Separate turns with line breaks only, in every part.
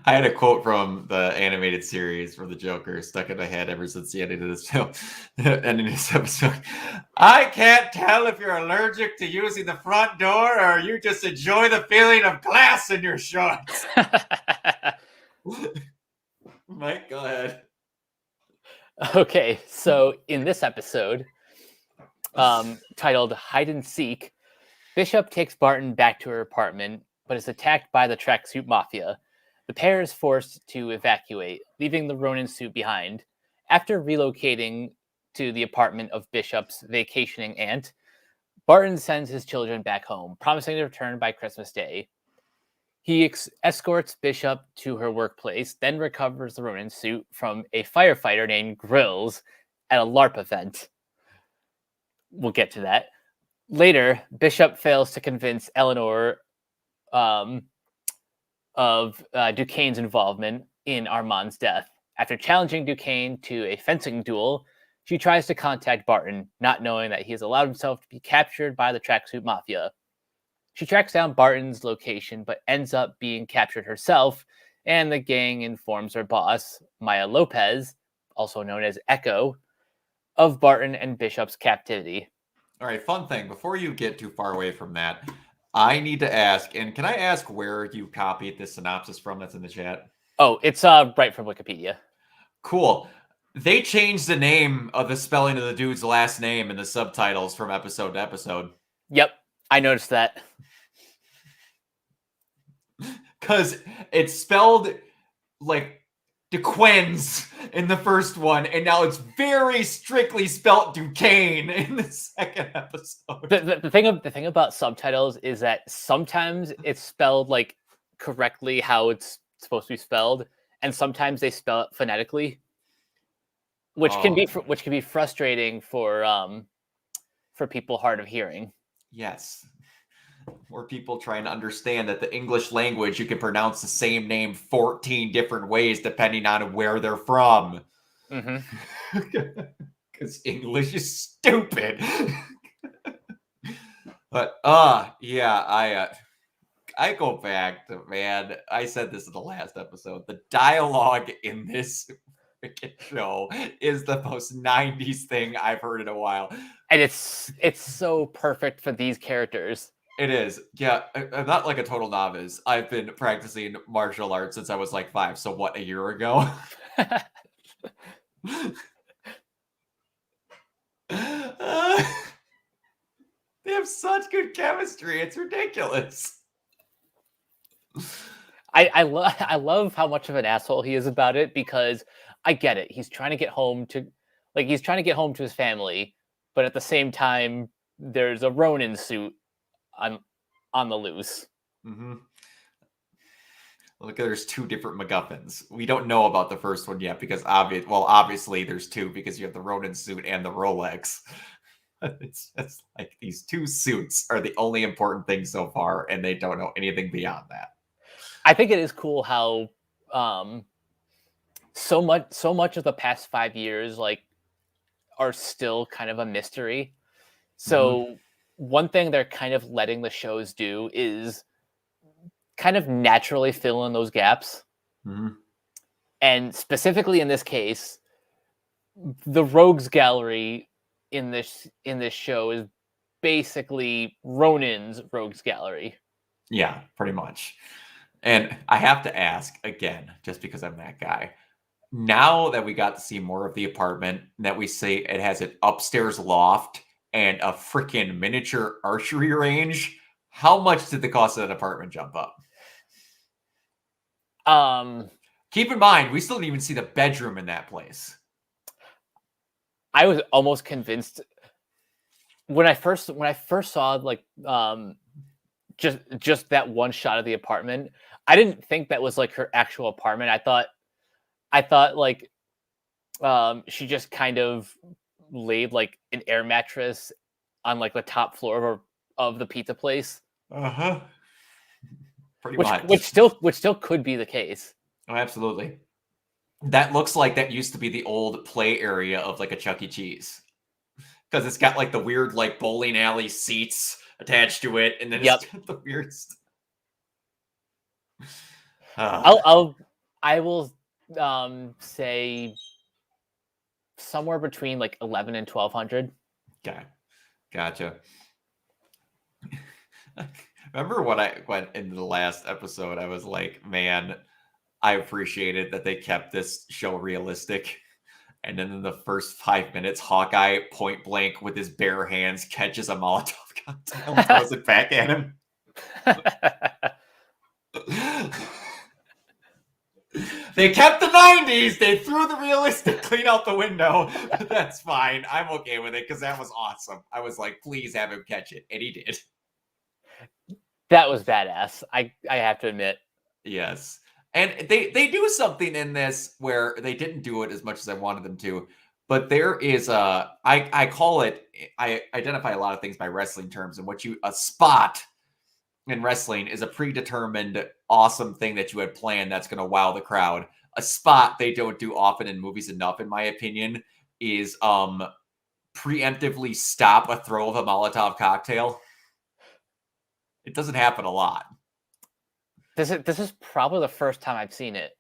I had a quote from the animated series for the Joker stuck in my head ever since the ending of this film. Ending this episode. I can't tell if you're allergic to using the front door or you just enjoy the feeling of glass in your shorts. Mike, go ahead.
Okay, so in this episode, titled Hide and Seek, Bishop takes Barton back to her apartment, but is attacked by the tracksuit mafia. The pair is forced to evacuate, leaving the Ronin suit behind. After relocating to the apartment of Bishop's vacationing aunt, Barton sends his children back home, promising to return by Christmas Day. He escorts Bishop to her workplace, then recovers the Ronin suit from a firefighter named Grills at a LARP event. We'll get to that. Later, Bishop fails to convince Eleanor of Duquesne's involvement in Armand's death. After challenging Duquesne to a fencing duel, she tries to contact Barton, not knowing that he has allowed himself to be captured by the tracksuit mafia. She tracks down Barton's location, but ends up being captured herself, and the gang informs her boss, Maya Lopez, also known as Echo, of Barton and Bishop's captivity.
All right, fun thing. Before you get too far away from that, I need to ask, and can I ask where you copied this synopsis from that's in the chat?
Oh, it's right from Wikipedia.
Cool. They changed the name of the spelling of the dude's last name in the subtitles from episode to episode.
Yep, I noticed that.
Because it's spelled like Duquesne's in the first one, and now it's very strictly spelled Duquesne in the second episode.
The thing about subtitles is that sometimes it's spelled like correctly how it's supposed to be spelled, and sometimes they spell it phonetically, which can be frustrating for people hard of hearing.
Yes. Or people trying to understand that the English language, you can pronounce the same name 14 different ways depending on where they're from. Because English is stupid. But yeah, I go back to, man, I said this in the last episode. The dialogue in this freaking show is the most 90s thing I've heard in a while.
And it's so perfect for these characters.
It is. Yeah, I'm not like a total novice. I've been practicing martial arts since I was like 5. So what, a year ago? They have such good chemistry. It's ridiculous.
I love how much of an asshole he is about it, because I get it. He's trying to get home to his family, but at the same time, there's a Ronin suit on the loose.
Mm-hmm. Look, there's 2 different MacGuffins. We don't know about the first one yet because obviously there's 2 because you have the Ronin suit and the Rolex. It's like these 2 suits are the only important thing so far, and they don't know anything beyond that.
I think it is cool how so much of the past 5 years are still kind of a mystery. So one thing they're kind of letting the shows do is kind of naturally fill in those gaps. And specifically in this case, the Rogues Gallery in this show is basically Ronin's Rogues Gallery.
Yeah, pretty much. And I have to ask again, just because I'm that guy. Now that we got to see more of the apartment, that we see it has an upstairs loft and a freaking miniature archery range, how much did the cost of that apartment jump up? Keep in mind, we still didn't even see the bedroom in that place.
I was almost convinced when I first saw just that one shot of the apartment. I didn't think that was like her actual apartment. I thought she just kind of laid like an air mattress on like the top floor of the pizza place.
Pretty much.
Which still could be the case.
Oh, absolutely. That looks like that used to be the old play area of like a Chuck E. Cheese. Because it's got like the weird like bowling alley seats attached to it, and then it's got the weird stuff.
I'll I will say somewhere between like 11 and 1200.
Okay, gotcha. Remember when I went into the last episode, I was like, man, I appreciated that they kept this show realistic. And then in the first 5 minutes, Hawkeye point blank with his bare hands catches a Molotov cocktail and throws it back at him. They kept the 90s. They threw the realistic clean out the window. But that's fine. I'm okay with it because that was awesome. I was like, please have him catch it. And he did.
That was badass. I have to admit.
Yes. And they do something in this where they didn't do it as much as I wanted them to. But there is I call it, I identify a lot of things by wrestling terms. And a spot in wrestling is a predetermined awesome thing that you had planned that's going to wow the crowd. A spot they don't do often in movies enough, in my opinion, is preemptively stop a throw of a Molotov cocktail. It doesn't happen a lot.
This is probably the first time I've seen it.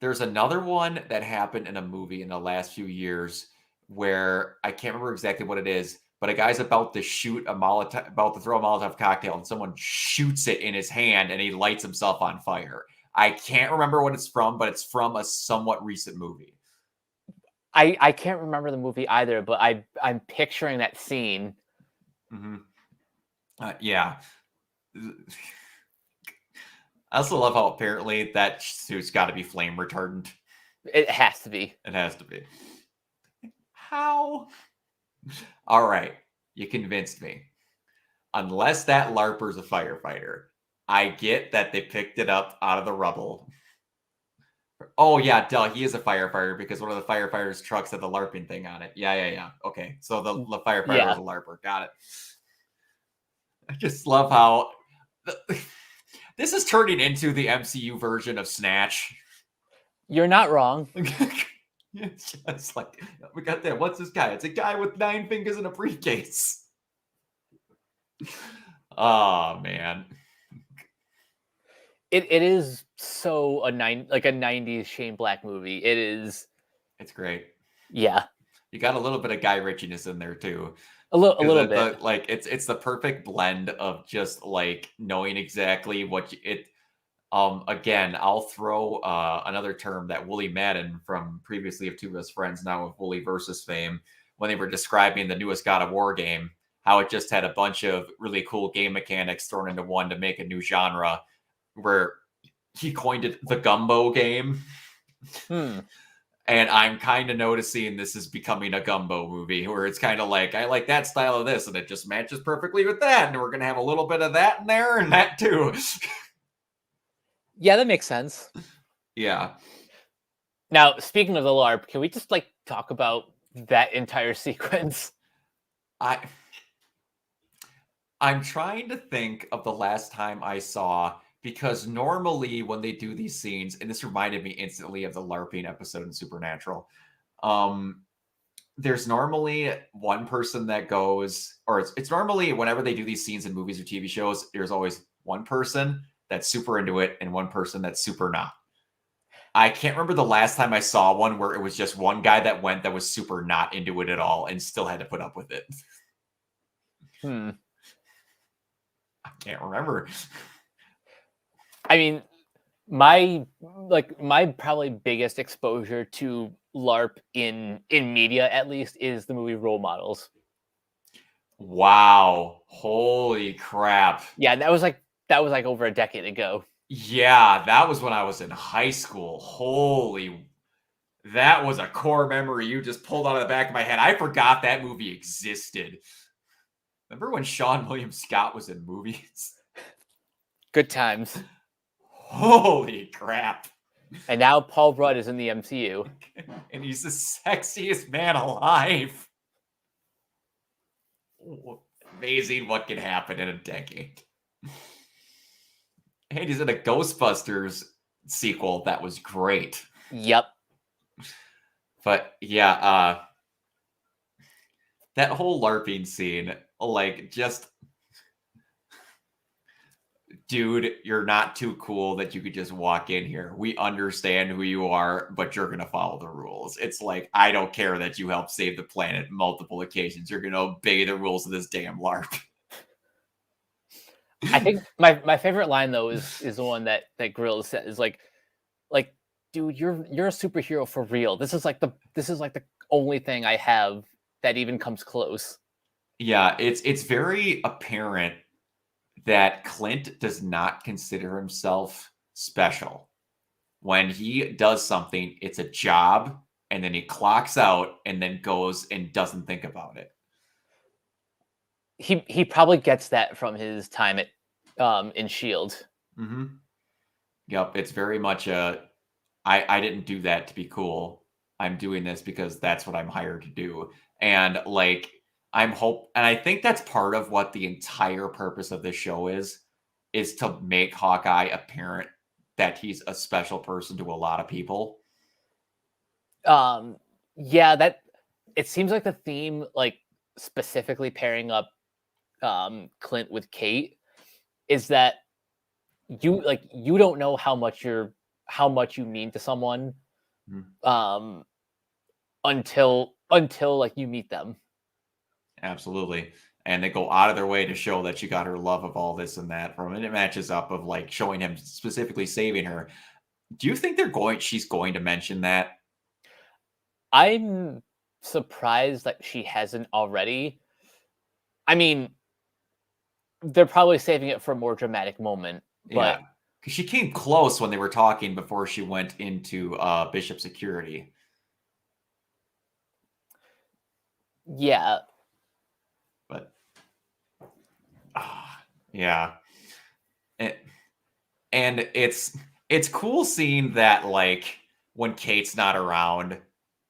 There's another one that happened in a movie in the last few years where I can't remember exactly what it is, but a guy's about to throw a Molotov cocktail, and someone shoots it in his hand, and he lights himself on fire. I can't remember what it's from, but it's from a somewhat recent movie.
I can't remember the movie either, but I'm picturing that scene.
Mm-hmm. Yeah. I also love how apparently that suit's got to be flame retardant.
It has to be.
It has to be. How? All right. You convinced me. Unless that LARPer's a firefighter, I get that they picked it up out of the rubble. Oh, yeah, duh. He is a firefighter because one of the firefighters' trucks had the LARPing thing on it. Yeah. Okay. So the firefighter was a LARPer. Got it. I just love how this is turning into the MCU version of Snatch.
You're not wrong.
It's just like, we got that. What's this guy? It's a guy with 9 fingers in a briefcase. Oh, man.
It is so a 90s Shane Black movie. It is.
It's great.
Yeah.
You got a little bit of Guy Ritchie-ness in there too.
A little bit.
Like it's the perfect blend of just like knowing exactly what again, I'll throw another term that Wooly Madden from previously of Two Best Friends, now of Wooly versus fame, when they were describing the newest God of War game, how it just had a bunch of really cool game mechanics thrown into one to make a new genre, where he coined it the Gumbo game. And I'm kind of noticing this is becoming a Gumbo movie where it's kind of like, I like that style of this, and it just matches perfectly with that. And we're going to have a little bit of that in there and that too.
Yeah, that makes sense.
Yeah.
Now, speaking of the LARP, can we just like talk about that entire sequence?
I'm trying to think of the last time I saw, because normally when they do these scenes, and this reminded me instantly of the LARPing episode in Supernatural, there's normally one person that goes, or it's normally whenever they do these scenes in movies or TV shows, there's always one person that's super into it and one person that's super not. I can't remember the last time I saw one where it was just one guy that went that was super not into it at all and still had to put up with it. I can't remember.
I mean, my probably biggest exposure to LARP in media, at least, is the movie Role Models.
Wow. Holy crap.
Yeah, that was like over a decade ago.
Yeah, that was when I was in high school. That was a core memory you just pulled out of the back of my head. I forgot that movie existed. Remember when Sean William Scott was in movies?
Good times.
Holy crap.
And now Paul Rudd is in the MCU.
And he's the sexiest man alive. Amazing what can happen in a decade. And he's in a Ghostbusters sequel that was great.
Yep.
But yeah, that whole LARPing scene, like, just dude, you're not too cool that you could just walk in here. We understand who you are, but you're going to follow the rules. It's like, I don't care that you helped save the planet multiple occasions. You're going to obey the rules of this damn LARP.
I think my favorite line though is the one that Grills said is like, dude, you're a superhero for real. This is like the only thing I have that even comes close.
Yeah, it's very apparent that Clint does not consider himself special. When he does something, it's a job, and then he clocks out and then goes and doesn't think about it.
He probably gets that from his time at in Shield.
Mm-hmm. Yep, it's very much I didn't do that to be cool. I'm doing this because that's what I'm hired to do. And like and I think that's part of what the entire purpose of this show is to make Hawkeye apparent that he's a special person to a lot of people.
Yeah, that it seems like the theme, like specifically pairing up Clint with Kate, is that you don't know how much you mean to someone until like you meet them.
Absolutely. And they go out of their way to show that you got her love of all this and that from it. It matches up of like showing him specifically saving her. Do you think she's going to mention that?
I'm surprised that she hasn't already. I mean, they're probably saving it for a more dramatic moment. But
because she came close when they were talking before she went into Bishop security.
Yeah.
But yeah. And it's cool seeing that, like, when Kate's not around,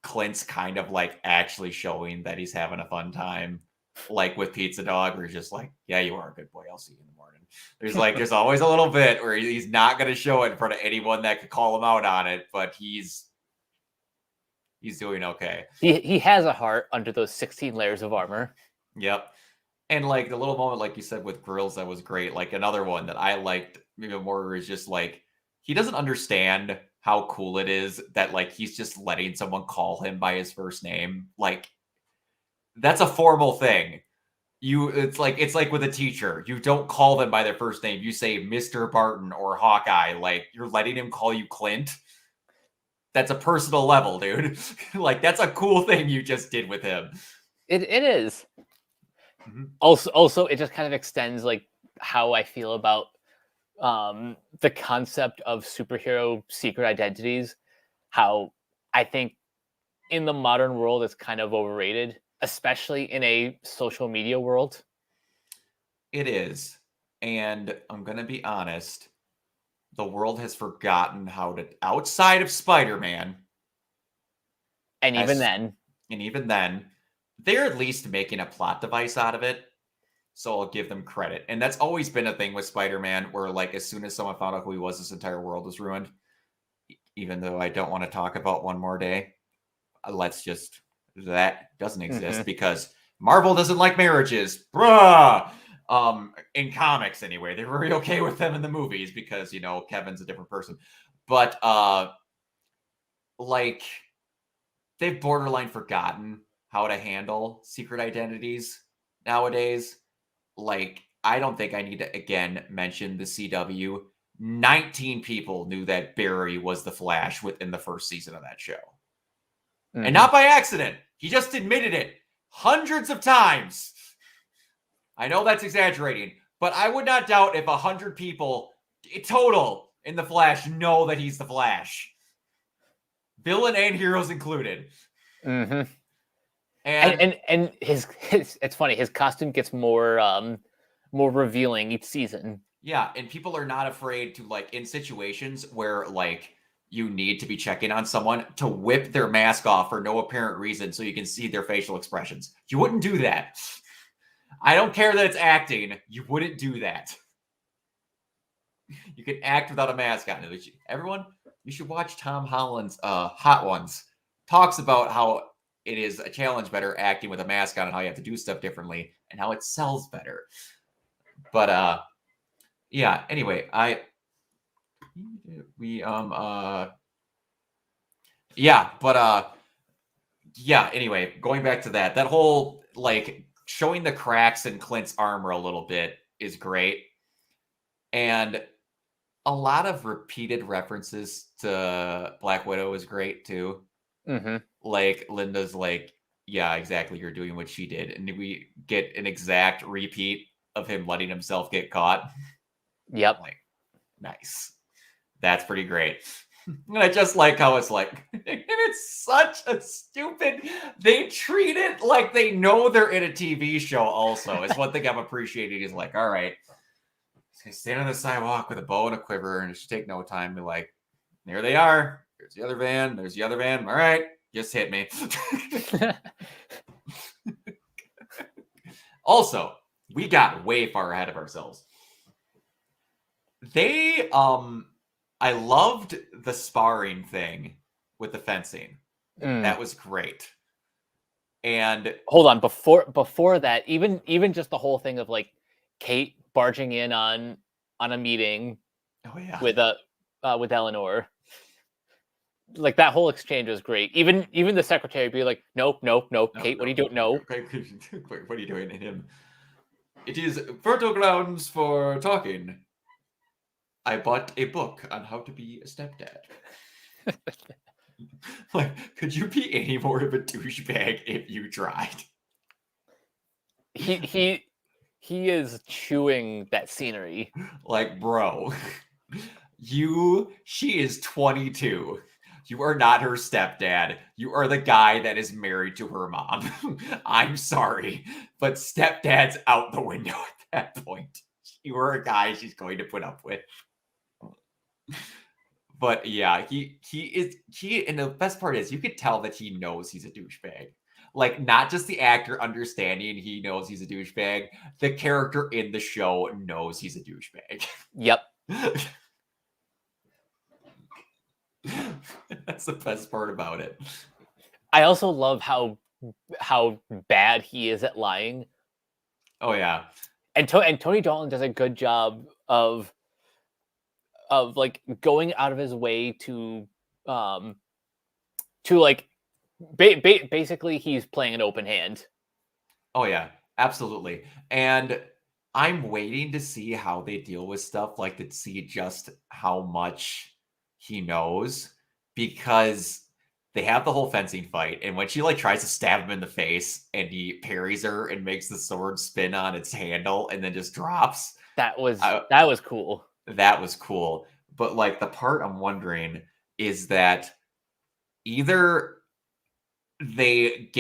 Clint's kind of like actually showing that he's having a fun time, like with Pizza Dog, where he's just like, yeah, you are a good boy. I'll see you in the morning. There's always a little bit where he's not going to show it in front of anyone that could call him out on it, but he's doing okay.
He has a heart under those 16 layers of armor.
Yep. And like the little moment, like you said, with Grills, that was great. Like another one that I liked even more is just like, he doesn't understand how cool it is that like he's just letting someone call him by his first name. Like, that's a formal thing. It's like with a teacher. You don't call them by their first name. You say Mr. Barton or Hawkeye. Like, you're letting him call you Clint. That's a personal level, dude. Like, that's a cool thing you just did with him.
It is. Mm-hmm. Also, it just kind of extends like how I feel about the concept of superhero secret identities. How I think in the modern world it's kind of overrated, especially in a social media world.
It is. And I'm going to be honest, the world has forgotten how to, outside of Spider-Man.
And even
then, they're at least making a plot device out of it. So I'll give them credit. And that's always been a thing with Spider-Man, where like as soon as someone found out who he was, this entire world was ruined. Even though I don't want to talk about One More Day. That doesn't exist because Marvel doesn't like marriages. Bruh! In comics anyway. They're very okay with them in the movies because, you know, Kevin's a different person. But like they've borderline forgotten how to handle secret identities nowadays. Like, I don't think I need to again mention the CW. 19 people knew that Barry was the Flash within the first season of that show. And not by accident. He just admitted it hundreds of times. I know that's exaggerating, but I would not doubt if 100 people total in the Flash know that he's the Flash. Villain and heroes included.
Mm-hmm. And his it's funny, his costume gets more revealing each season.
Yeah, and people are not afraid to, like, in situations where like you need to be checking on someone, to whip their mask off for no apparent reason so you can see their facial expressions. You wouldn't do that. I don't care that it's acting. You wouldn't do that. You can act without a mask on. Everyone, you should watch Tom Holland's Hot Ones. Talks about how it is a challenge better acting with a mask on and how you have to do stuff differently and how it sells better. But Yeah. Anyway, we yeah, but yeah. Anyway, going back to that whole like showing the cracks in Clint's armor a little bit is great, and a lot of repeated references to Black Widow is great too.
Mm-hmm.
Like Linda's like, yeah, exactly. You're doing what she did, and we get an exact repeat of him letting himself get caught.
Yep.
Like, nice. That's pretty great. And I just like how it's like, and it's such a stupid. They treat it like they know they're in a TV show. Also, is one thing I'm appreciating. Is like, all right, stand on the sidewalk with a bow and a quiver, and it should take no time to like, there they are. There's the other van. There's the other van. All right, just hit me. Also, we got way far ahead of ourselves. I loved the sparring thing with the fencing. That was great. And
hold on, before that, even just the whole thing of like Kate barging in on a meeting with Eleanor. Like that whole exchange was great. Even the secretary be like, nope, Kate, what are you doing? No.
What are you doing in him? It is fertile grounds for talking. I bought a book on how to be a stepdad. Like, could you be any more of a douchebag if you tried?
He is chewing that scenery.
Like, bro, she is 22. You are not her stepdad. You are the guy that is married to her mom. I'm sorry, but stepdad's out the window at that point. You are a guy she's going to put up with. But yeah, he and the best part is you could tell that he knows he's a douchebag. Like, not just the actor understanding he knows he's a douchebag, the character in the show knows he's a douchebag.
Yep.
That's the best part about it.
I also love how bad he is at lying.
Oh yeah.
And Tony Dalton does a good job of like going out of his way to like basically he's playing an open hand.
Oh yeah, absolutely. And I'm waiting to see how they deal with stuff like to see just how much he knows, because they have the whole fencing fight, and when she like tries to stab him in the face and he parries her and makes the sword spin on its handle and then just drops.
That was cool.
That was cool. But like the part I'm wondering is that either they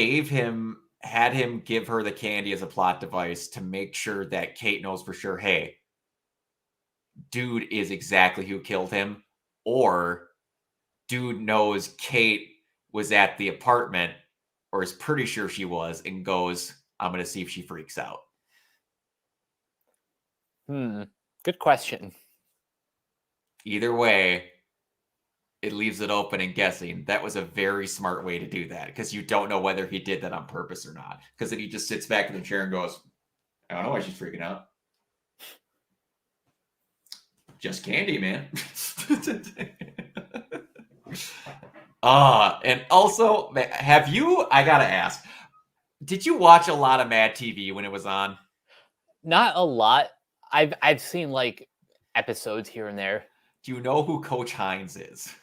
had him give her the candy as a plot device to make sure that Kate knows for sure, hey, dude is exactly who killed him, or dude knows Kate was at the apartment or is pretty sure she was and goes, I'm going to see if she freaks out.
Good question.
Either way, it leaves it open and guessing. That was a very smart way to do that, because you don't know whether he did that on purpose or not. Because then he just sits back in the chair and goes, I don't know why she's freaking out. Just candy, man. And also, I gotta ask, did you watch a lot of Mad TV when it was on?
Not a lot. I've seen like episodes here and there.
Do you know who Coach Hines is?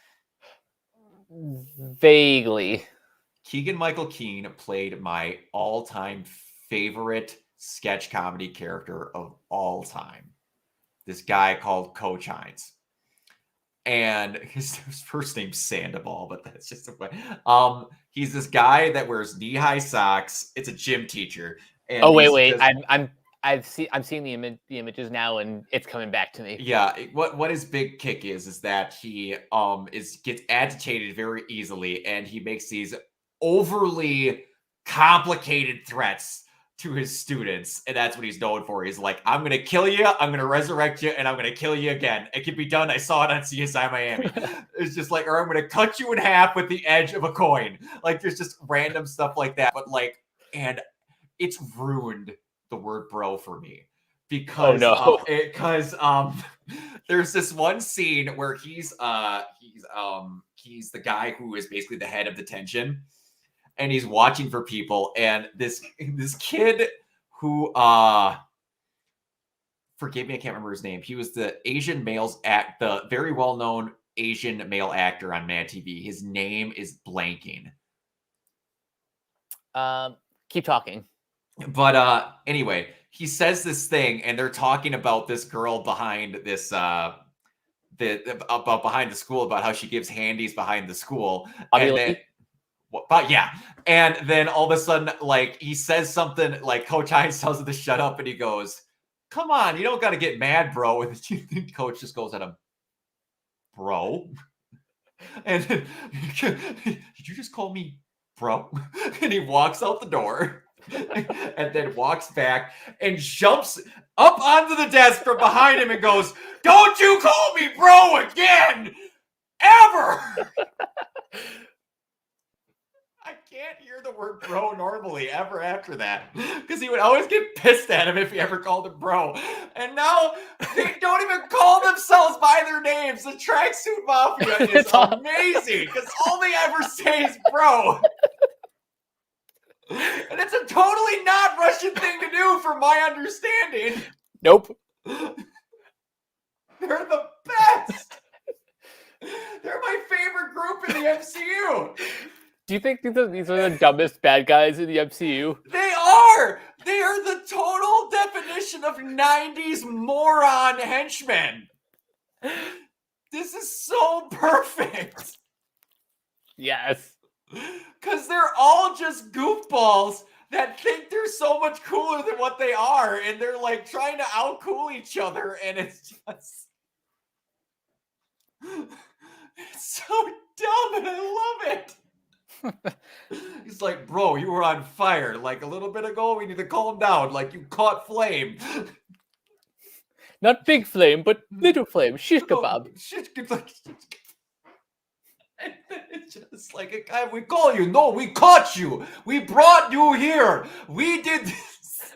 Vaguely.
Keegan-Michael Key played my all-time favorite sketch comedy character of all time. This guy called Coach Hines. And his first name's Sandoval, but that's just a way. He's this guy that wears knee-high socks. It's a gym teacher. And
wait. I'm seeing the images now, and it's coming back to me.
Yeah, what his big kick is that he gets agitated very easily, and he makes these overly complicated threats to his students, and that's what he's known for. He's like, I'm gonna kill you, I'm gonna resurrect you, and I'm gonna kill you again. It can be done. I saw it on CSI Miami. It's just like, or I'm gonna cut you in half with the edge of a coin. Like, there's just random stuff like that, but like, and it's ruined the word bro for me, because
no.
there's this one scene where he's the guy who is basically the head of detention, and he's watching for people, and this kid who forgive me, I can't remember his name. He was the the very well-known Asian male actor on Mad TV. His name is blanking.
Keep talking.
But anyway, he says this thing, and they're talking about this girl behind this about behind the school, about how she gives handies behind the school. And then but yeah, and then all of a sudden, like, he says something, like Coach Hines tells him to shut up, and he goes, "Come on, you don't got to get mad, bro." And Coach just goes at him, "Bro," and then, "Did you just call me bro?" And he walks out the door, and then walks back and jumps up onto the desk from behind him and goes, "Don't you call me bro again, ever!" I can't hear the word bro normally ever after that, because he would always get pissed at him if he ever called him bro. And now they don't even call themselves by their names. The Tracksuit Mafia is amazing, because all they ever say is bro. And it's a totally not Russian thing to do, from my understanding.
Nope.
They're the best. They're my favorite group in the MCU.
Do you think these are the dumbest bad guys in the MCU?
They are! They are the total definition of 90s moron henchmen. This is so perfect.
Yes.
Because they're all just goofballs that think they're so much cooler than what they are, and they're like trying to outcool each other, and it's just... It's so dumb, and I love it. He's like, "Bro, you were on fire like a little bit ago. We need to calm down. Like, you caught flame."
Not big flame, but little flame. Shish kebab.
Shish kebab. And then it's just like, a guy, "We call you. No, we caught you. We brought you here. We did this."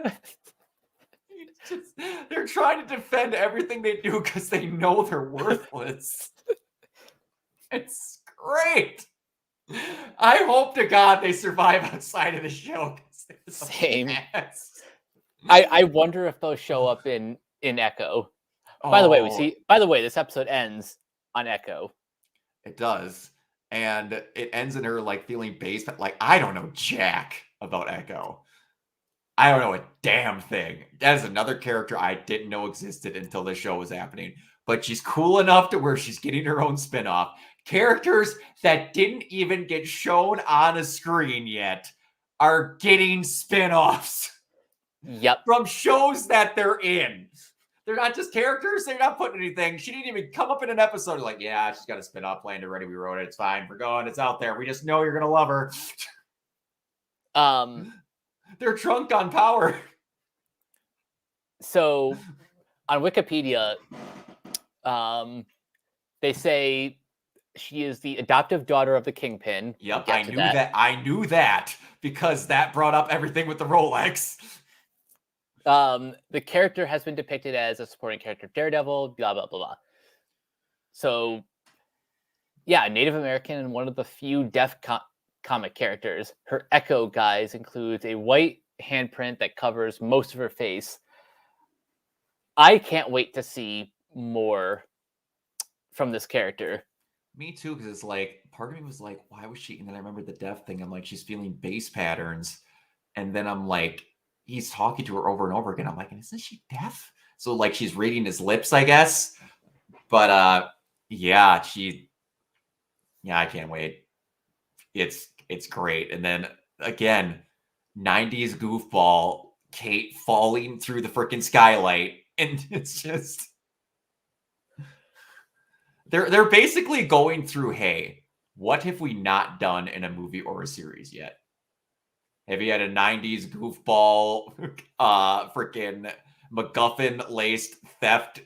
They're trying to defend everything they do because they know they're worthless. It's great. I hope to God they survive outside of the show.
Same. I wonder if they'll show up in Echo. Oh. By the way, this episode ends on Echo.
It does. And it ends in her like feeling base, but like, I don't know jack about Echo. I don't know a damn thing. That is another character I didn't know existed until this show was happening. But she's cool enough to where she's getting her own spinoff. Characters that didn't even get shown on a screen yet are getting spinoffs.
Yep.
From shows that they're in. They're not just characters. They're not putting anything. She didn't even come up in an episode like, "Yeah, she's got a spinoff planned already. We wrote it. It's fine. We're going. It's out there. We just know you're going to love her." They're drunk on power.
So on Wikipedia, they say she is the adoptive daughter of the Kingpin.
Yep, I knew that. I knew that because that brought up everything with the Rolex.
The character has been depicted as a supporting character of Daredevil, blah, blah, blah, blah. So, yeah, Native American and one of the few deaf comic characters. Her Echo guise includes a white handprint that covers most of her face. I can't wait to see more from this character.
Me too, because it's like, part of me was like, why was she? And then I remember the deaf thing. I'm like, she's feeling bass patterns. And then I'm like, he's talking to her over and over again. I'm like, isn't she deaf? So like, she's reading his lips, I guess. But yeah, I can't wait. It's great. And then again, 90s goofball Kate falling through the freaking skylight. And it's just, they're basically going through, hey, what have we not done in a movie or a series yet? Have you had a 90s goofball, freaking MacGuffin-laced theft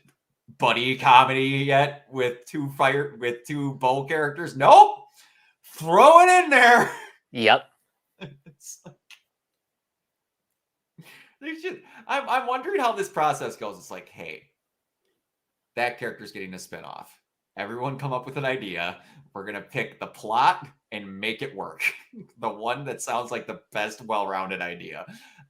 buddy comedy yet with two Bow characters? Nope. Throw it in there.
Yep.
It's like, They should. I'm wondering how this process goes. It's like, hey, that character's getting a spinoff. Everyone come up with an idea. We're gonna pick the plot and make it work. The one that sounds like the best, well-rounded idea.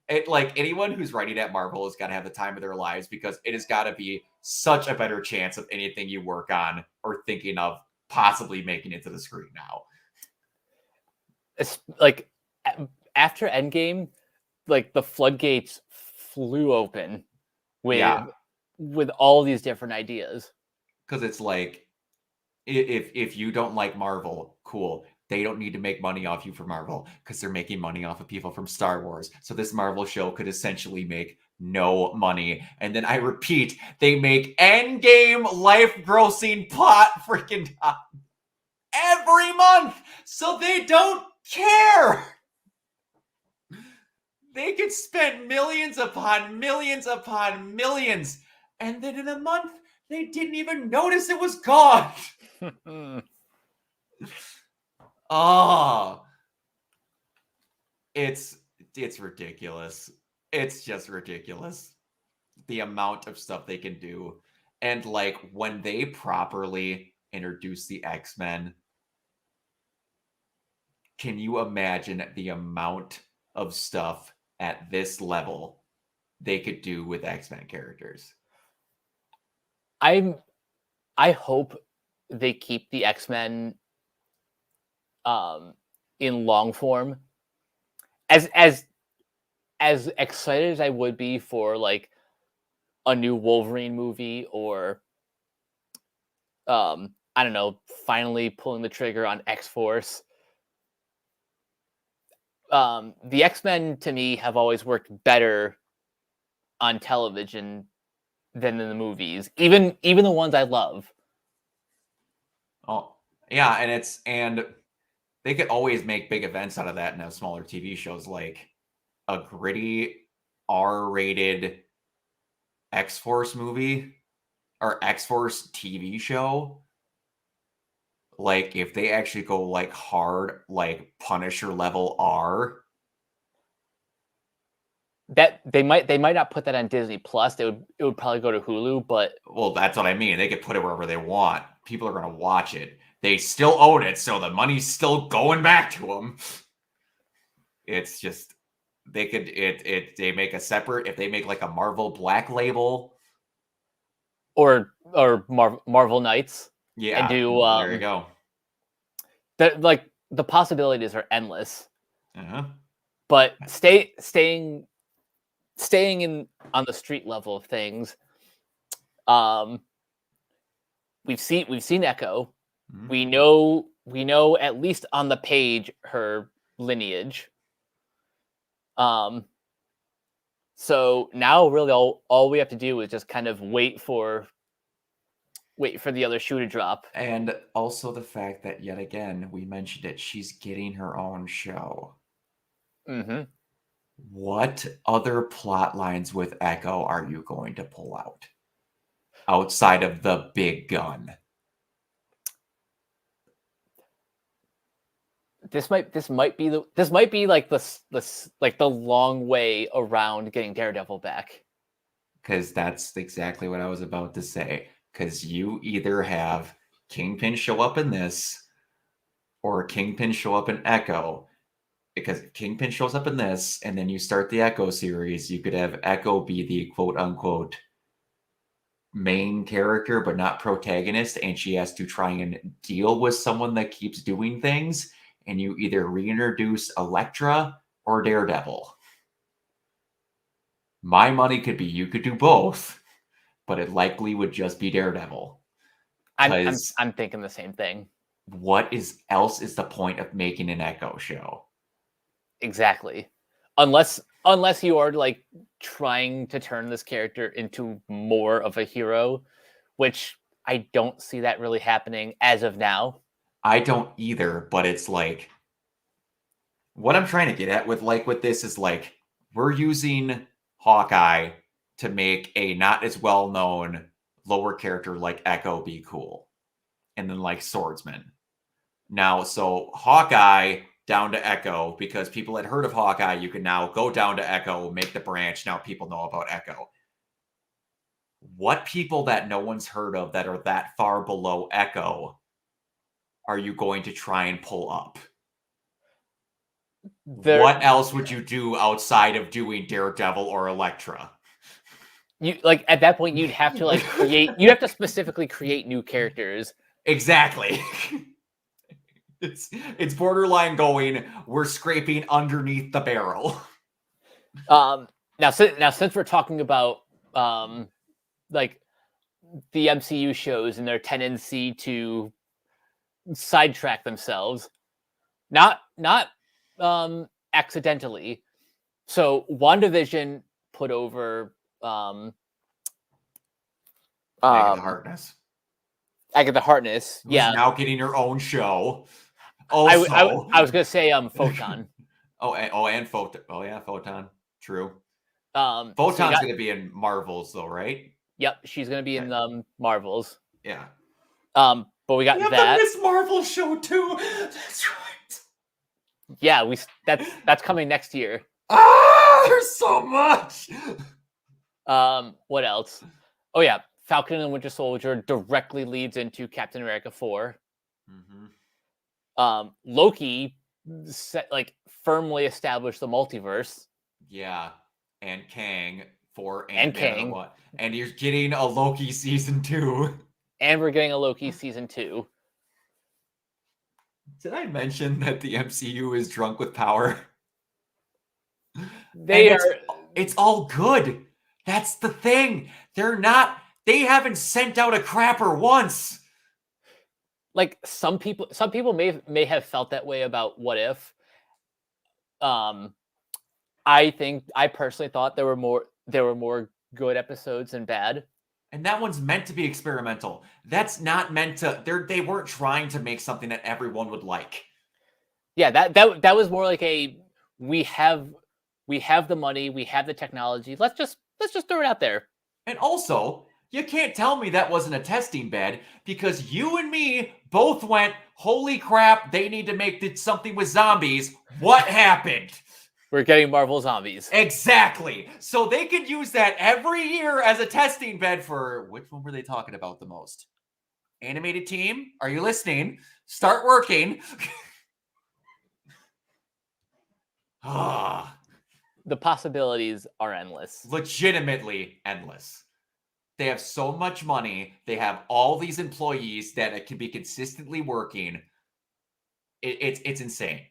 It like anyone who's writing at Marvel has got to have the time of their lives because it has got to be such a better chance of anything you work on or thinking of possibly making it to the screen now.
It's like after Endgame, like the floodgates flew open with all these different ideas.
Because it's like, if you don't like Marvel, cool. They don't need to make money off you for Marvel because they're making money off of people from Star Wars. So this Marvel show could essentially make no money. And then I repeat, they make Endgame life-grossing plot freaking every month. So they don't care. They could spend millions upon millions upon millions. And then in a month, they didn't even notice it was gone. Oh, it's ridiculous. It's just ridiculous. The amount of stuff they can do. And like when they properly introduce the X-Men, can you imagine the amount of stuff at this level they could do with X-Men characters?
I hope they keep the X-Men in long form. As excited as I would be for like a new Wolverine movie or I don't know, finally pulling the trigger on X-Force. The X-Men to me have always worked better on television than in the movies, even the ones I love.
Oh, yeah, and they could always make big events out of that and have smaller TV shows, like a gritty R-rated X-Force movie or X-Force TV show. Like if they actually go like hard, like Punisher level R.
That they might not put that on Disney Plus. It would probably go to Hulu, but
Well, that's what I mean. They could put it wherever they want. People are going to watch it. They still own it, so the money's still going back to them. It's just they could they make a separate, if they make like a Marvel Black Label
or Marvel Knights.
Yeah,
and do
there you go.
That like the possibilities are endless.
Uh-huh.
But staying in on the street level of things, we've seen Echo.
Mhm.
We know at least on the page her lineage. So now really all we have to do is just kind of wait for the other shoe to drop.
And also the fact that, yet again, we mentioned it, she's getting her own show.
Mm-hmm.
What other plot lines with Echo are you going to pull out outside of the big gun?
This might be like the long way around getting Daredevil back.
Because that's exactly what I was about to say. Because you either have Kingpin show up in this, or Kingpin show up in Echo. Because Kingpin shows up in this, and then you start the Echo series, you could have Echo be the quote-unquote main character, but not protagonist, and she has to try and deal with someone that keeps doing things, and you either reintroduce Elektra or Daredevil. My money could be you could do both, but it likely would just be Daredevil.
I'm thinking the same thing.
What else is the point of making an Echo show?
Exactly. Unless you are like trying to turn this character into more of a hero, which I don't see that really happening as of now.
I don't either, but it's like what I'm trying to get at with this is like we're using Hawkeye to make a not as well-known lower character like Echo be cool. And then like Swordsman. Now, so Hawkeye down to Echo because people had heard of Hawkeye. You can now go down to Echo, make the branch. Now people know about Echo. What people that no one's heard of that are that far below Echo are you going to try and pull up? What else would you do outside of doing Daredevil or Elektra?
You like at that point you'd have to like create. You have to specifically create new characters.
Exactly. It's borderline going. We're scraping underneath the barrel.
Now since we're talking about like the MCU shows and their tendency to sidetrack themselves, not accidentally. So WandaVision put over
Agatha Harkness.
Agatha Harkness,
Who's now getting her own show. Also,
I was gonna say Photon.
and Photon. Oh yeah, Photon. True.
Photon's
gonna be in Marvels though, right?
Yep, she's gonna be in Marvels.
Yeah.
But we got
have
that.
The Miss Marvel show too. That's right.
Yeah, that's coming next year.
There's so much.
What else? Oh yeah, Falcon and Winter Soldier directly leads into Captain America 4.
Mm-hmm.
Loki firmly established the multiverse.
Yeah, and Kang for
and Kang.
And you're getting a Loki season 2.
And we're getting a Loki season 2.
Did I mention that the MCU is drunk with power? It's all good. That's the thing. They haven't sent out a crapper once.
Like some people may have felt that way about What If. I personally thought there were more good episodes than bad.
And that one's meant to be experimental. That's not meant to. They weren't trying to make something that everyone would like.
Yeah, that was more like we have the money, we have the technology. Let's just throw it out there.
And also, you can't tell me that wasn't a testing bed because you and me both went, holy crap, they need to make something with zombies. What happened?
We're getting Marvel Zombies.
Exactly. So they could use that every year as a testing bed for, which one were they talking about the most? Animated team? Are you listening? Start working.
The possibilities are endless.
Legitimately endless. They have so much money. They have all these employees that it can be consistently working. It's insane.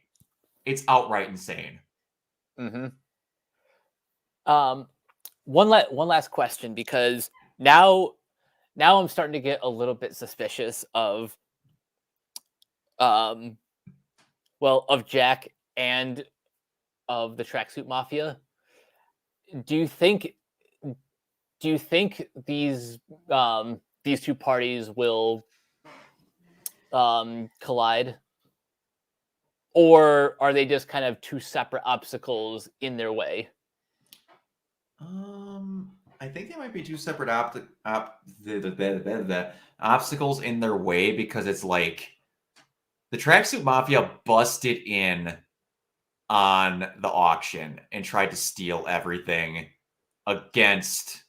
It's outright insane.
Mm-hmm. One last question, because now I'm starting to get a little bit suspicious of of Jack and of the Tracksuit Mafia. Do you think these two parties will collide? Or are they just kind of two separate obstacles in their way?
I think they might be two separate obstacles in their way, because it's like the Tracksuit Mafia busted in on the auction and tried to steal everything against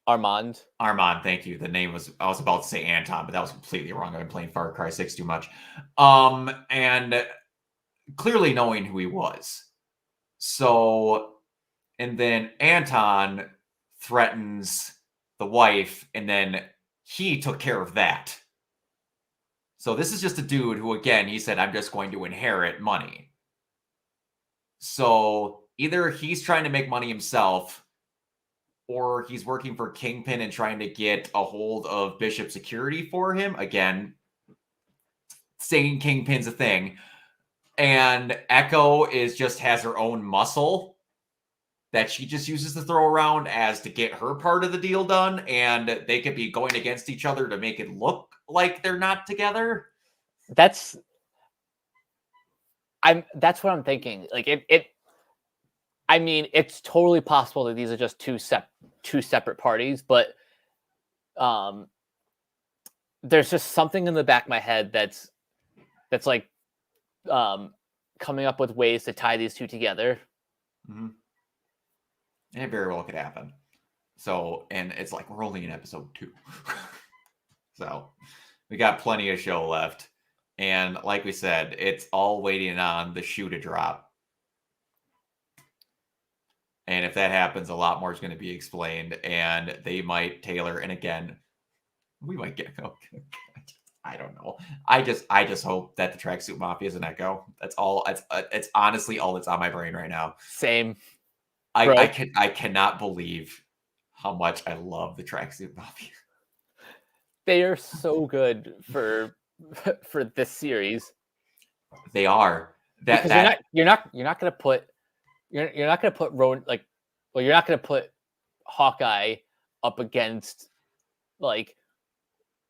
Armand,
thank you. The name was, I was about to say Anton, but that was completely wrong. I've been playing Far Cry 6 too much. And clearly knowing who he was. So, and then Anton threatens the wife, and then he took care of that. So this is just a dude who, again, he said, I'm just going to inherit money. So either he's trying to make money himself, or he's working for Kingpin and trying to get a hold of Bishop security for him. Again, saying Kingpin's a thing. And Echo has her own muscle that she just uses to throw around as to get her part of the deal done. And they could be going against each other to make it look like they're not together.
That's what I'm thinking. Like I mean, it's totally possible that these are just two separate parties, but there's just something in the back of my head that's that's like coming up with ways to tie these two together.
Mm-hmm. It very well could happen. So, and it's like we're only in episode 2. So we got plenty of show left. And like we said, it's all waiting on the shoe to drop. And if that happens, a lot more is going to be explained, and they might tailor. And again, we might get. I don't know. I just hope that the Tracksuit Mafia is an echo. That's all. It's honestly all that's on my brain right now.
Same.
I cannot believe how much I love the Tracksuit Mafia.
They are so good for this series.
They are.
Because you're not gonna put you're not gonna put Rowan you're not gonna put Hawkeye up against like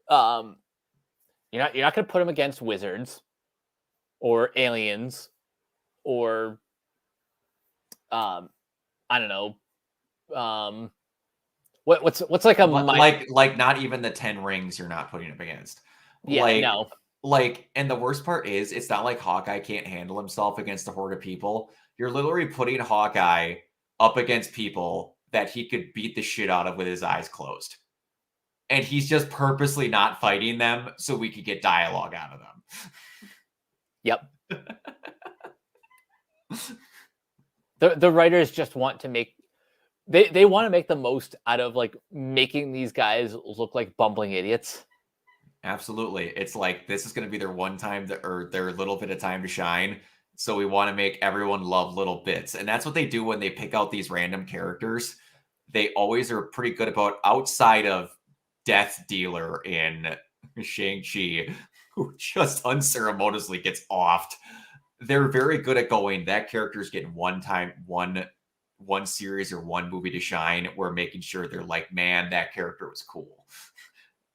you're not gonna put him against wizards or aliens or I don't know what's like a
like not even the 10 rings you're not putting him against.
No.
And the worst part is, it's not like Hawkeye can't handle himself against a horde of people. You're literally putting Hawkeye up against people that he could beat the shit out of with his eyes closed. And he's just purposely not fighting them so we could get dialogue out of them.
Yep. The writers just want to make they want to make the most out of like making these guys look like bumbling idiots.
Absolutely. It's like, this is going to be their one time or their little bit of time to shine. So we want to make everyone love little bits. And that's what they do when they pick out these random characters. They always are pretty good about, outside of Death Dealer in Shang-Chi, who just unceremoniously gets offed. They're very good at going, that character's getting one series or one movie to shine. We're making sure they're like, man, that character was cool.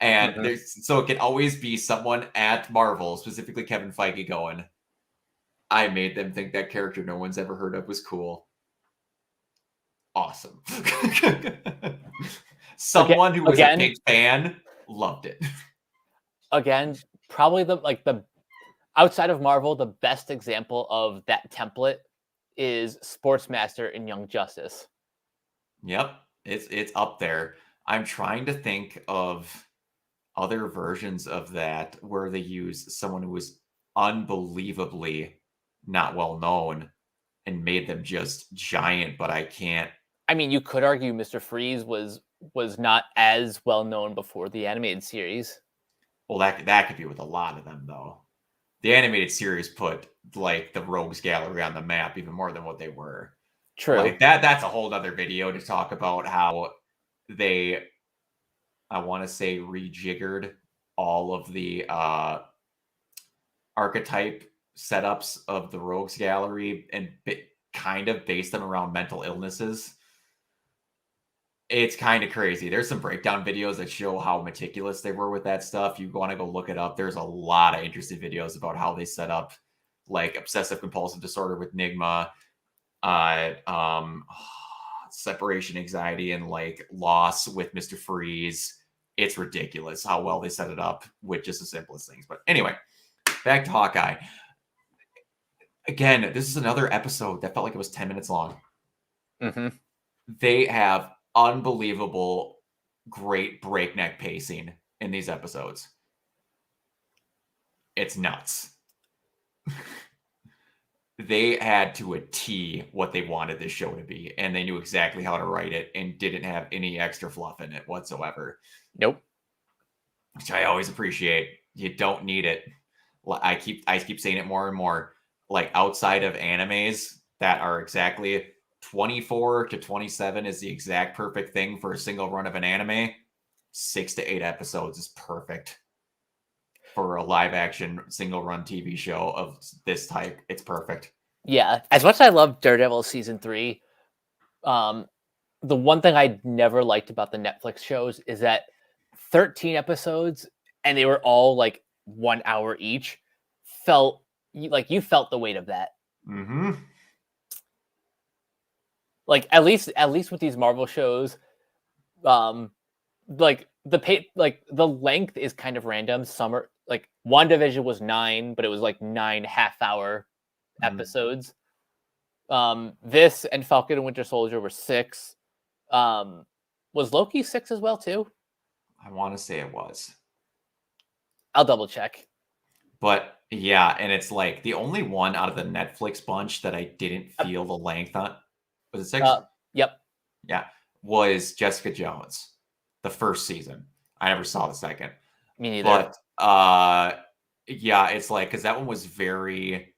And so it can always be someone at Marvel, specifically Kevin Feige, going, I made them think that character no one's ever heard of was cool. Awesome. Someone who was a big fan loved it.
Again, probably the outside of Marvel, the best example of that template is Sportsmaster in Young Justice.
Yep, it's up there. I'm trying to think of other versions of that where they use someone who was unbelievably not well known and made them just giant, but I can't.
I mean, you could argue Mr. Freeze was not as well known before the animated series.
Well, that could be with a lot of them, though. The animated series put like the Rogues Gallery on the map even more than what they were.
True.
Like that's a whole other video to talk about how they, I want to say, rejiggered all of the archetype setups of the Rogues Gallery and kind of based them around mental illnesses. It's kind of crazy. There's some breakdown videos that show how meticulous they were with that stuff. You want to go look it up. There's a lot of interesting videos about how they set up like obsessive compulsive disorder with Nigma, separation anxiety and like loss with Mr. Freeze. It's ridiculous how well they set it up with just the simplest things. But anyway, back to Hawkeye. Again, this is another episode that felt like it was 10 minutes long. They have unbelievable, great breakneck pacing in these episodes. It's nuts. They had to a T what they wanted this show to be, and they knew exactly how to write it and didn't have any extra fluff in it whatsoever.
Nope.
Which I always appreciate. You don't need it. I keep saying it more and more. Like, outside of animes that are exactly 24 to 27 is the exact perfect thing for a single run of an anime. 6 to 8 episodes is perfect for a live action single run TV show of this type. It's perfect.
Yeah. As much as I love Daredevil season 3, the one thing I never liked about the Netflix shows is that 13 episodes, and they were all like 1 hour each, felt like you felt the weight of that. Like at least with these Marvel shows, like the length is kind of random. Some like WandaVision was 9, but it was like 9 half-hour episodes. This and Falcon and Winter Soldier were 6. Was Loki 6 as well too?
I want to say it was.
I'll double check.
But yeah, and it's like the only one out of the Netflix bunch that I didn't feel the length on. Was it 6?
Yep.
Yeah, was Jessica Jones, the first season. I never saw the second.
Me neither.
But yeah, it's like, because that one was very,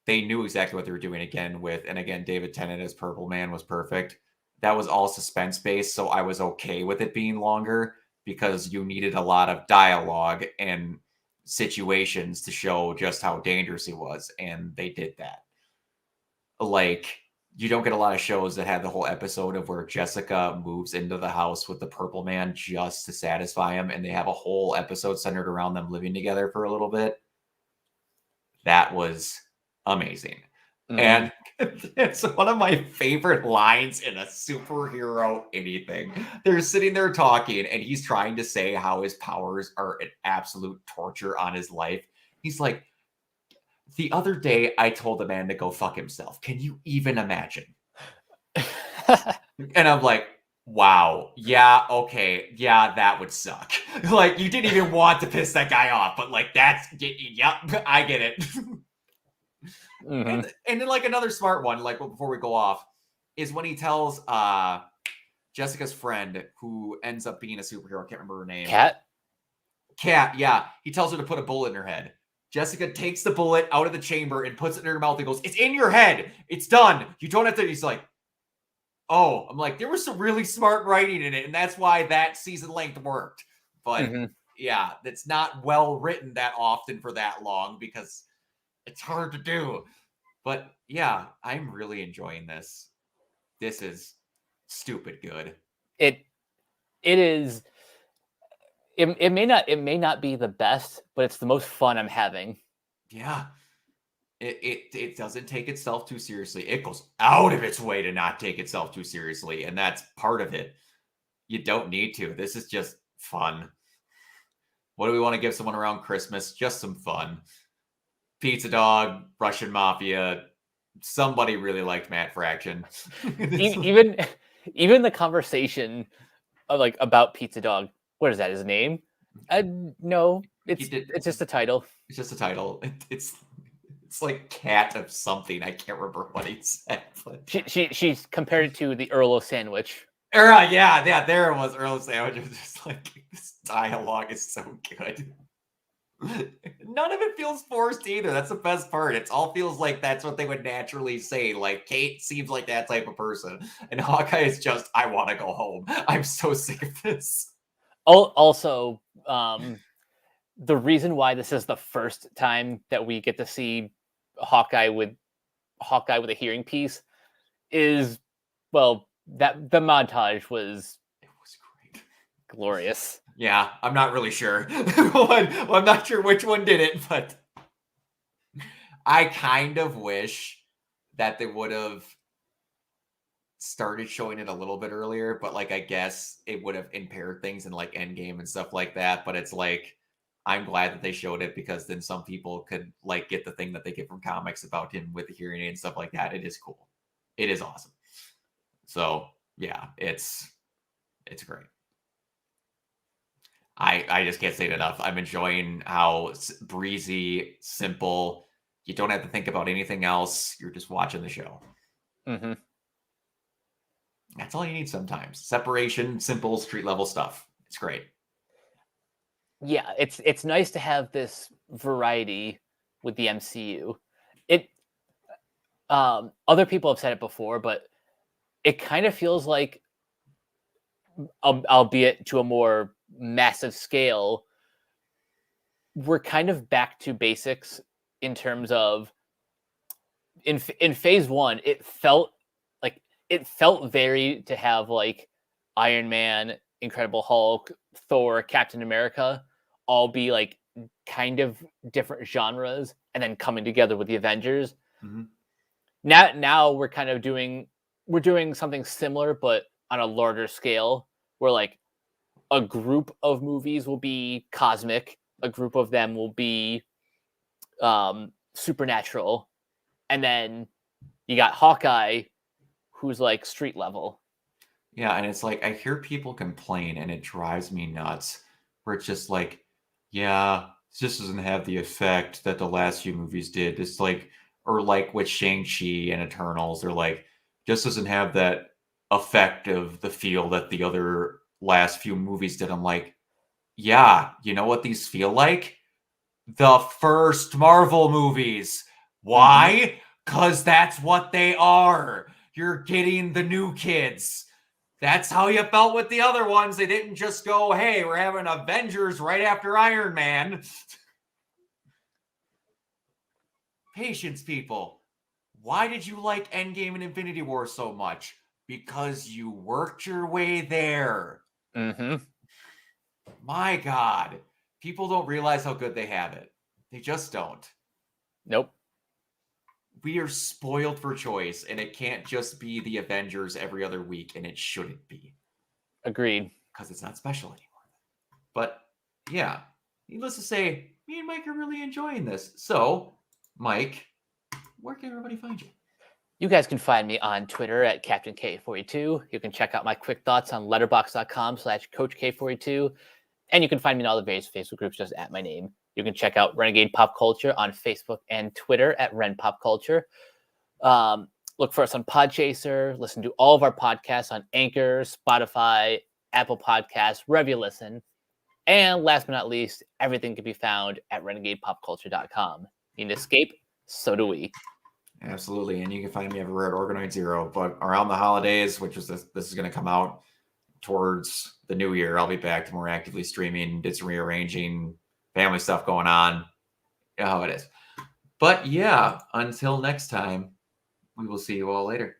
they knew exactly what they were doing again with, and again, David Tennant as Purple Man was perfect. That was all suspense based, so I was okay with it being longer because you needed a lot of dialogue and situations to show just how dangerous he was, and they did that. Like, you don't get a lot of shows that have the whole episode of where Jessica moves into the house with the Purple Man just to satisfy him, and they have a whole episode centered around them living together for a little bit. That was amazing. And it's one of my favorite lines in a superhero anything. They're sitting there talking, and he's trying to say how his powers are an absolute torture on his life. He's like, the other day I told a man to go fuck himself. Can you even imagine? And I'm like, wow. Yeah, okay. Yeah, that would suck. Like, you didn't even want to piss that guy off, but like, yep, I get it. And then like another smart one, like before we go off, is when he tells Jessica's friend, who ends up being a superhero, I can't remember her name.
Cat,
yeah. He tells her to put a bullet in her head. Jessica takes the bullet out of the chamber and puts it in her mouth and goes, "It's in your head. It's done. You don't have to." He's like, oh, I'm like, there was some really smart writing in it, and that's why that season length worked. But yeah, it's not well written that often for that long because it's hard to do. But yeah, I'm really enjoying this. This is stupid good.
It is. It may not be the best, but it's the most fun I'm having.
Yeah. It doesn't take itself too seriously. It goes out of its way to not take itself too seriously, and that's part of it. You don't need to. This is just fun. What do we want to give someone around Christmas? Just some fun. Pizza Dog, Russian Mafia. Somebody really liked Matt Fraction.
even the conversation of, like, about Pizza Dog. What is that? His name? No, it's just a title.
It's just a title. It's like cat of something. I can't remember what he said. But...
She's compared it to the Earl of Sandwich.
Yeah, there it was. Earl of Sandwich. It was just like, this dialogue is so good. None of it feels forced either. That's the best part. It all feels like that's what they would naturally say. Like, Kate seems like that type of person, and Hawkeye is just, I want to go home. I'm so sick of this.
Also, the reason why this is the first time that we get to see Hawkeye with a hearing piece is, well, that the montage was
great,
glorious.
Yeah, I'm not really sure. I'm not sure which one did it, but I kind of wish that they would have started showing it a little bit earlier, but like, I guess it would have impaired things in like Endgame and stuff like that. But it's like, I'm glad that they showed it, because then some people could like get the thing that they get from comics about him with the hearing aid and stuff like that. It is cool. It is awesome. So yeah, it's great. I just can't say it enough. I'm enjoying how breezy, simple. You don't have to think about anything else. You're just watching the show. That's all you need sometimes. Separation, simple, street level stuff. It's great.
Yeah, it's nice to have this variety with the MCU. Other people have said it before, but it kind of feels like, albeit to a more massive scale, we're kind of back to basics in terms of in phase 1, it felt very to have like Iron Man, Incredible Hulk, Thor, Captain America all be like kind of different genres and then coming together with the Avengers. Now we're kind of doing something similar, but on a larger scale, where like a group of movies will be cosmic, a group of them will be supernatural, and then you got Hawkeye, who's like street level.
Yeah, and it's like I hear people complain and it drives me nuts. Where it's just like, yeah, this doesn't have the effect that the last few movies did. It's like, or like with Shang-Chi and Eternals, they're like, just doesn't have that effect of the feel that the other last few movies did. I'm like, yeah, you know what these feel like? The first Marvel movies. Why? Because that's what they are. You're getting the new kids. That's how you felt with the other ones. They didn't just go, hey, we're having Avengers right after Iron Man. Patience, people. Why did you like Endgame and Infinity War so much? Because you worked your way there.
Mm-hmm.
My God. People don't realize how good they have it. They just don't.
Nope.
We are spoiled for choice, and it can't just be the Avengers every other week, and it shouldn't be.
Agreed.
Because it's not special anymore. But yeah, needless to say, me and Mike are really enjoying this. So, Mike, where can everybody find you?
You guys can find me on Twitter at Captain K42. You can check out my quick thoughts on letterbox.com/Coach K42. And you can find me in all the various Facebook groups just at my name. You can check out Renegade Pop Culture on Facebook and Twitter at Ren Pop Culture. Look for us on Podchaser. Listen to all of our podcasts on Anchor, Spotify, Apple Podcasts, wherever you listen. And last but not least, everything can be found at renegadepopculture.com. Need an escape? So do we.
Absolutely. And you can find me everywhere at Organoid Zero. But around the holidays, which is this is going to come out towards the new year, I'll be back to more actively streaming, did some rearranging, family stuff going on. You know how it is. But yeah, until next time, we will see you all later.